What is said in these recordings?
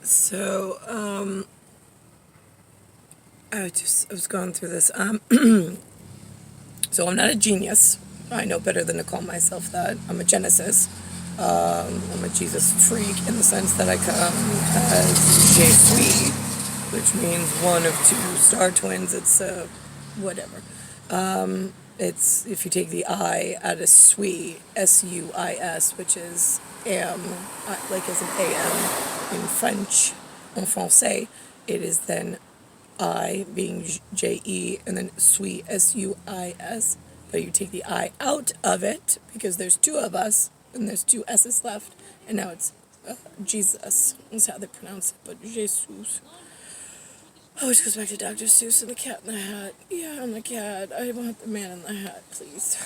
So, I was going through this. So I'm not a genius. I know better than to call myself that. I'm a Genesis. I'm a Jesus freak in the sense that I come as Je suis, which means one of two star twins. It's whatever. It's if you take the I out of suis, suis, which is am, like as an am in French, en français, it is then I being JE and then suis, suis. But you take the I out of it because there's two of us and there's two S's left, and now it's Jesus is how they pronounce it, but Jesus. Oh, which goes back to Dr. Seuss and the cat in the hat. Yeah, I'm the cat. I want the man in the hat, please.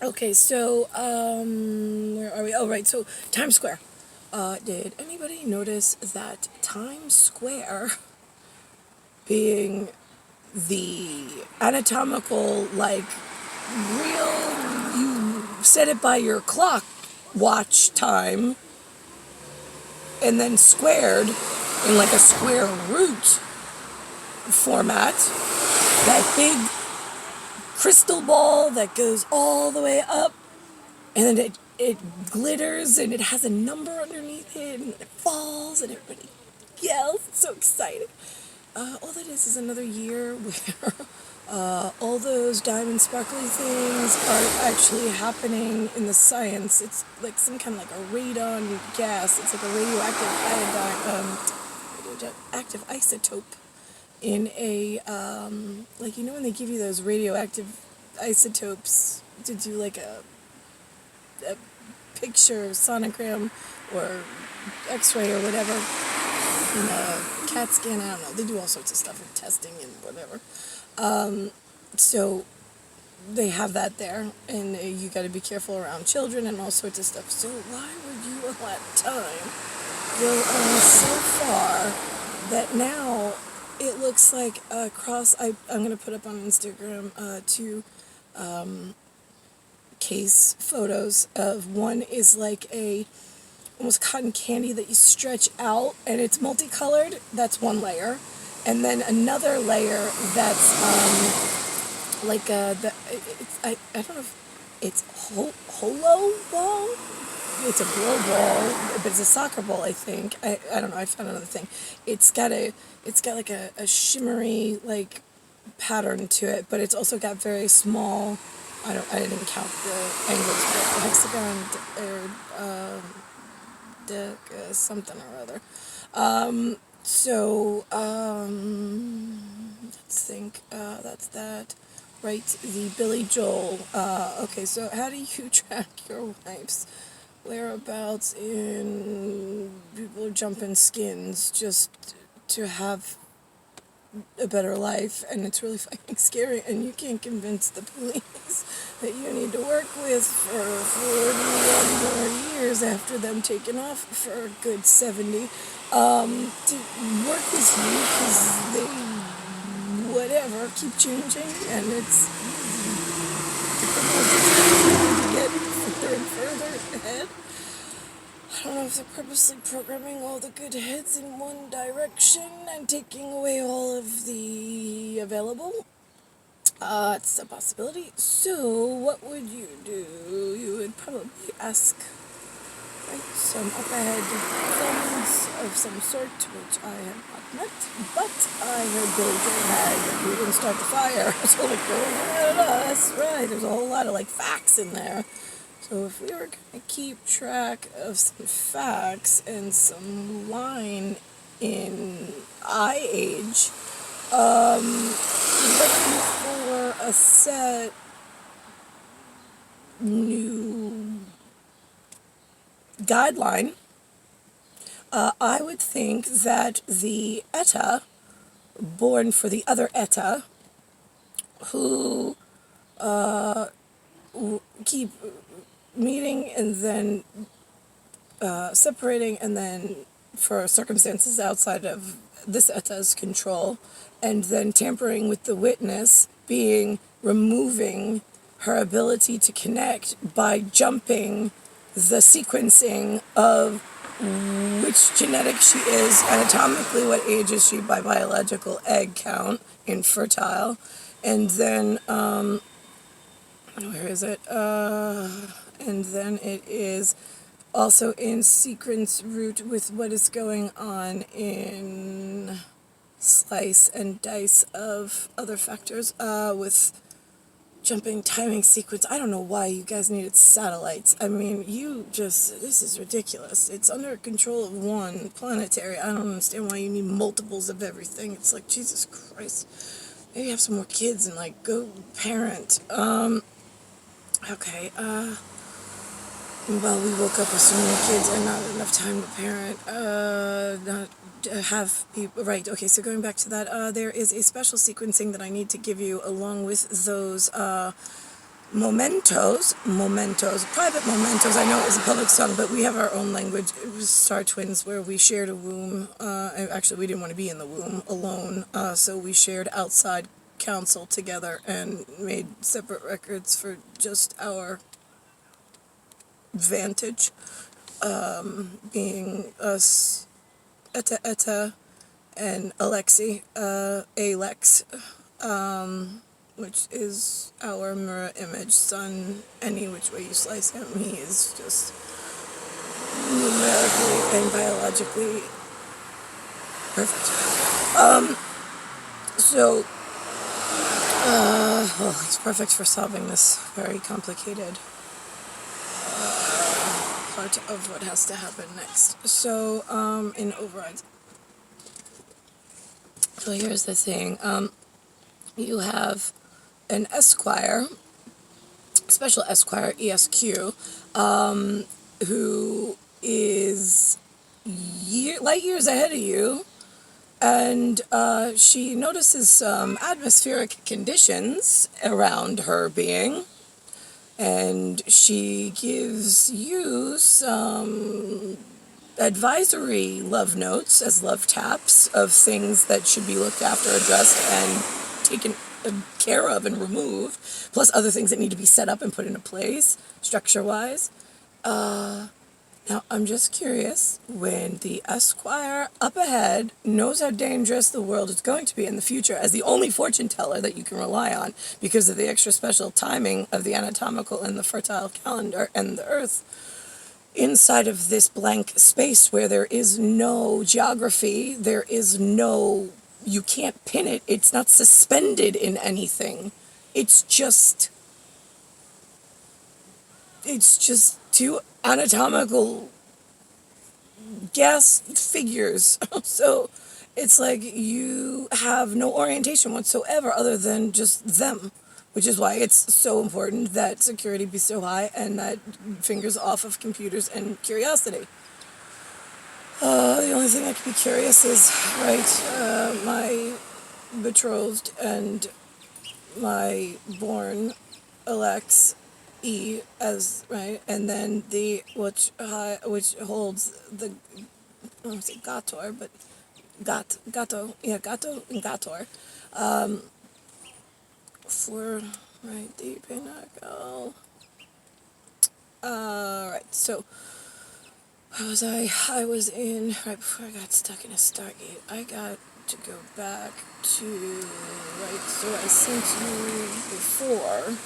Okay, so, where are we? Oh, right, so Times Square. Did anybody notice that Times Square being the anatomical, like, real, you set it by your clock watch time, and then squared in like a square root format, that big crystal ball that goes all the way up, and then it glitters and it has a number underneath it and it falls and everybody yells. It's so exciting. All that is another year where all those diamond sparkly things are actually happening in the science. It's like some kind of like a radon gas. It's like a radioactive radioactive isotope in a, like, you know when they give you those radioactive isotopes to do like a picture, sonogram, or x-ray or whatever, in a CAT scan, I don't know. They do all sorts of stuff with testing and whatever. So they have that there, and you got to be careful around children and all sorts of stuff. So why would you at that time go so far that now it looks like across, I'm going to put up on Instagram two case photos of one is like a almost cotton candy that you stretch out and it's multicolored. That's one layer. And then another layer that's like I don't know if it's holo ball. It's a blow ball, but it's a soccer ball, I think. I don't know. I found another thing. It's got like a shimmery like pattern to it, but it's also got very small. I didn't even count the angles, but the hexagon or something or other. Let's think. That's that. Right, the Billy Joel. Okay, so how do you track your wife's whereabouts in people jumping skins just to have a better life? And it's really fucking scary, and you can't convince the police that you need to work with for 41 more years after them taking off for a good 70 to work with you, because they whatever keep changing, and it's get further and further ahead. I don't know if they're purposely programming all the good heads in one direction and taking away all of the available. It's a possibility. So, what would you do? You would probably ask, right, some up-ahead thumbs of some sort, which I have not met, but I heard Billy Joel had, we didn't start the fire. So, like, oh, that's right, there's a whole lot of, like, facts in there. So if we were going to keep track of some facts and some line in I age, looking for a set new guideline, I would think that the ETA, born for the other ETA, who keep meeting and then separating, and then for circumstances outside of this ETA's control, and then tampering with the witness, being removing her ability to connect by jumping the sequencing of which genetic she is, anatomically what age is she by biological egg count, infertile, and then, where is it? And then it is also in sequence root with what is going on in slice and dice of other factors, with jumping timing sequence. I don't know why you guys needed satellites. I mean, this is ridiculous. It's under control of one planetary. I don't understand why you need multiples of everything. It's like, Jesus Christ. Maybe have some more kids and, like, go parent. Okay, well, we woke up with so many kids and not enough time to parent, not have people, right, okay, so going back to that, there is a special sequencing that I need to give you along with those, private mementos. I know it was a public song, but we have our own language. It was Star Twins, where we shared a womb, actually we didn't want to be in the womb alone, so we shared outside council together and made separate records for just our vantage, being us, Eta, and Alexi, Alex, which is our mirror image son. Any which way you slice him, he is just numerically and biologically perfect. So, it's perfect for solving this very complicated part of what has to happen next. So, in overrides. So here's the thing. You have an Esquire, special Esquire, ESQ, who is light years ahead of you, and she notices some atmospheric conditions around her being, and she gives you some advisory love notes as love taps of things that should be looked after, addressed, and taken care of and removed, plus other things that need to be set up and put into place, structure-wise. Now, I'm just curious, when the Esquire up ahead knows how dangerous the world is going to be in the future as the only fortune teller that you can rely on because of the extra special timing of the anatomical and the fertile calendar and the Earth, inside of this blank space where there is no geography, there is no, you can't pin it, it's not suspended in anything. It's just two anatomical gas figures. So it's like you have no orientation whatsoever other than just them, which is why it's so important that security be so high and that fingers off of computers and curiosity. The only thing I could be curious is, right, my betrothed and my born Alex E as right, and then the which holds the, I don't want to say Gator, but Gato, yeah, Gato and Gator, for right deep in I go. Right, so where was I? I was in right before I got stuck in a Stargate. I got to go back to right. So I sent you before.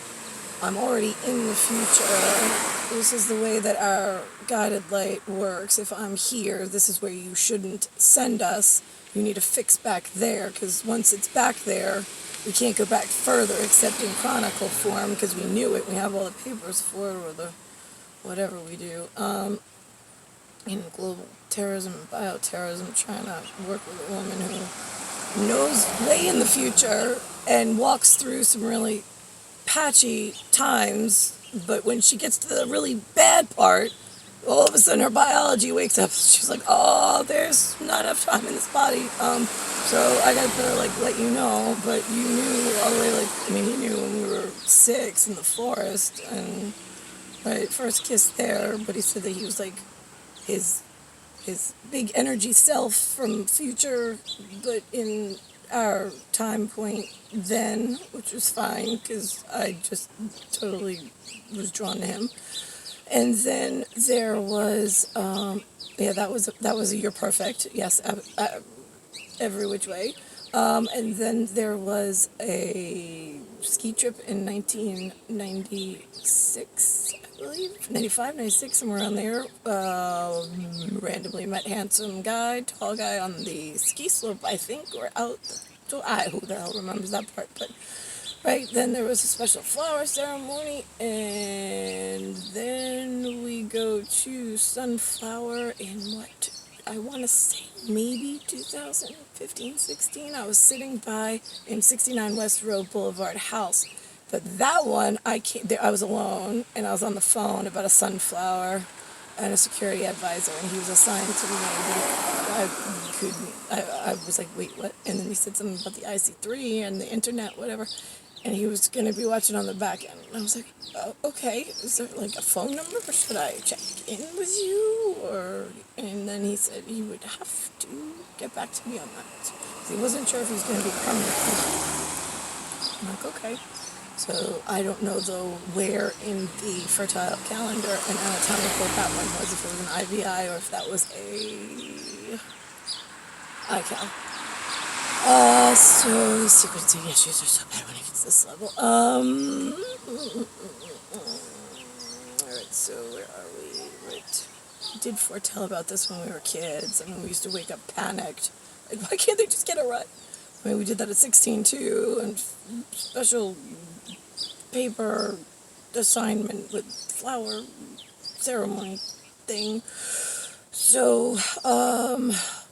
I'm already in the future. This is the way that our guided light works. If I'm here, this is where you shouldn't send us. You need to fix back there, because once it's back there, we can't go back further except in chronicle form, because we knew it. We have all the papers for it, or the whatever we do. In global terrorism and bioterrorism, trying to work with a woman who knows way in the future and walks through some really patchy times, but when she gets to the really bad part, all of a sudden her biology wakes up. She's like, oh, there's not enough time in this body. So I gotta let you know, but you knew all the way, he knew when we were 6 in the forest, and right, first kiss there, but he said that he was like his big energy self from future, but in our time point then, which was fine because I just totally was drawn to him. And then there was Yeah, that was a year perfect. Yes, every which way. And then there was a ski trip in 1996, I believe, 95, 96, somewhere around there. Randomly met handsome guy, tall guy on the ski slope, I think, or out. Who the hell remembers that part? But right then there was a special flower ceremony, and then we go to Sunflower in what? I want to say maybe 2015, 16. I was sitting by in 69 West Road Boulevard house. But that one, I was alone, and I was on the phone about a sunflower and a security advisor, and he was assigned to me. I was like, wait, what? And then he said something about the IC3 and the internet, whatever. And he was going to be watching on the back end. And I was like, oh, okay, is there like a phone number, or should I check in with you? And then he said he would have to get back to me on that. 'Cause he wasn't sure if he was going to be permanent. I'm like, okay. So I don't know, though, where in the fertile calendar and anatomical that one was, if it was an IVI or if that was a iCal. So the sequencing issues are so bad when it gets this level. Alright, so where are we? Right. We did foretell about this when we were kids. I mean, we used to wake up panicked. Like, why can't they just get it right? I mean, we did that at 16 too, and special paper assignment with flower ceremony thing. So,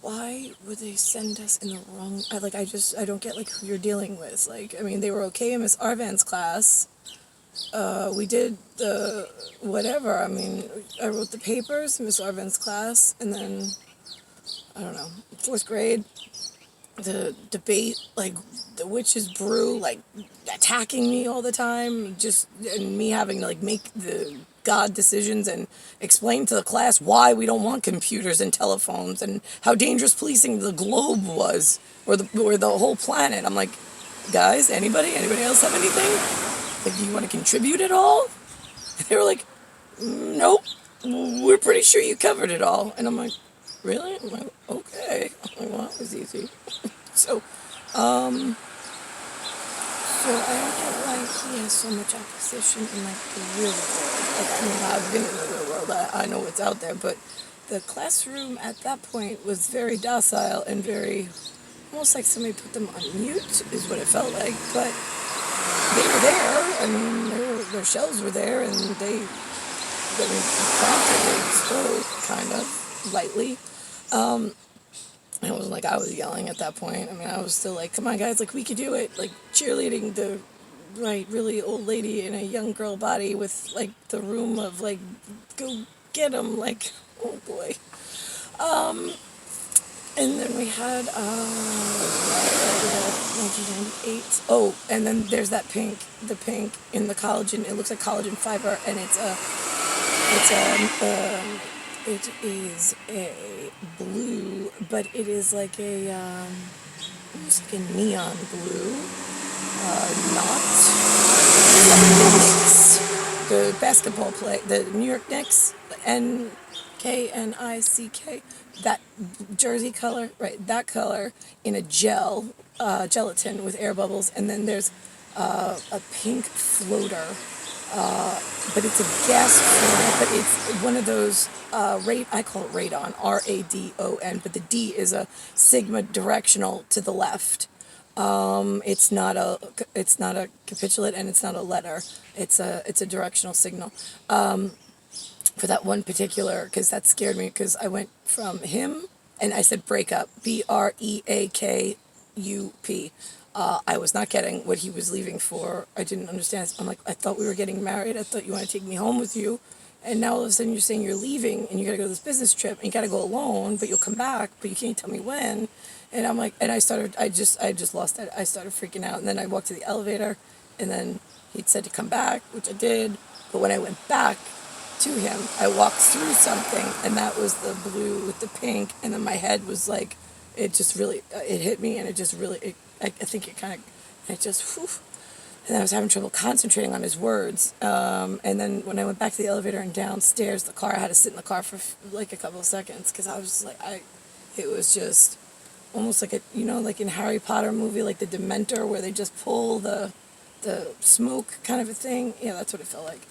why would they send us in the wrong? I don't get like who you're dealing with. Like, I mean, they were okay in Miss Arvan's class. We did the whatever. I mean, I wrote the papers in Miss Arvan's class, and then I don't know, fourth grade, the debate, like the witch's brew, like attacking me all the time, and me having to like make the God decisions and explain to the class why we don't want computers and telephones and how dangerous policing the globe was, or the whole planet. I'm like, guys, anybody else have anything? Like, do you want to contribute at all? They were like, nope, we're pretty sure you covered it all. And I'm like, really? I'm like, okay. I'm like, well, that was easy. So I don't get why he has so much opposition in like the real world. Like, I mean, I've been in the real world. I know what's out there, but the classroom at that point was very docile and very, almost like somebody put them on mute, is what it felt like. But they were there. I mean, their shells were there, and they promptly spoke, kind of lightly. It wasn't like I was yelling at that point. I mean, I was still like, come on, guys, like, we could do it. Like, cheerleading the really old lady in a young girl body with, like, the room of, like, go get 'em. Like, oh, boy. And then we had 1998. Oh, and then there's the pink in the collagen. It looks like collagen fiber, and it is a blue, but it is like almost like a neon blue, not the basketball the New York Knicks, NKNICK, that jersey color, right? That color in a gelatin with air bubbles, and then there's a pink floater. But it's a gas floater, but it's one of those, I call it radon, RADON, but the D is a sigma directional to the left. It's not a capitulate, and it's not a letter. It's a directional signal. For that one particular, because that scared me, because I went from him, and I said breakup, BREAKUP. I was not getting what he was leaving for. I didn't understand. I'm like, I thought we were getting married. I thought you want to take me home with you. And now all of a sudden you're saying you're leaving and you got to go to this business trip and you got to go alone, but you'll come back, but you can't tell me when. And I'm like, and I just lost it. I started freaking out. And then I walked to the elevator, and then he'd said to come back, which I did. But when I went back to him, I walked through something, and that was the blue with the pink. And then my head was like, it just really, it hit me, and it just really, I think it kind of, it just, whew. and I was having trouble concentrating on his words. And then when I went back to the elevator and downstairs, the car, I had to sit in the car for like a couple of seconds because I was just like, it was just almost like like in Harry Potter movie, like the Dementor, where they just pull the smoke kind of a thing. Yeah, that's what it felt like.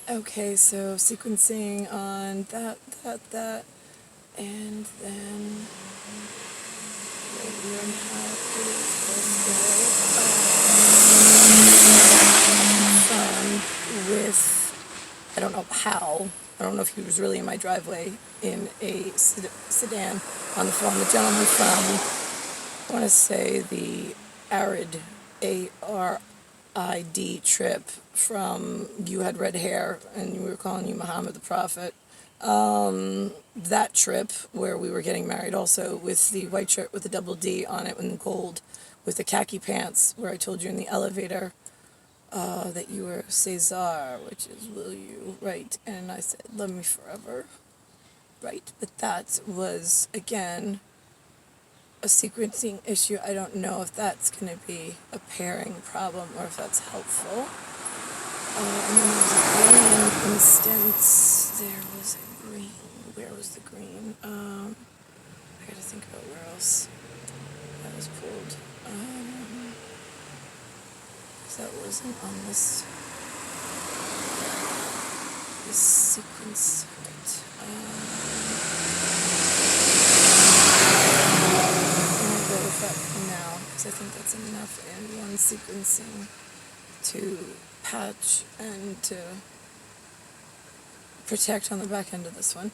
Okay, so sequencing on that, and then we're gonna have to confirm with, I don't know how, I don't know if he was really in my driveway in a sedan on the phone. The gentleman from, I want to say the Arid, ARID trip from You Had Red Hair and we were calling you Muhammad the Prophet. That trip where we were getting married also with the white shirt with the double D on it in gold with the khaki pants where I told you in the elevator that you were Cesar, which is will you, right? And I said, love me forever, right? But that was, again, a sequencing issue. I don't know if that's going to be a pairing problem or if that's helpful. And then there was a green instance. There was a green. Where was the green? I gotta think about where else that was pulled. 'Cause that wasn't on this sequence. Right. I'm gonna go with that for now because I think that's enough in one sequencing to patch and to protect on the back end of this one.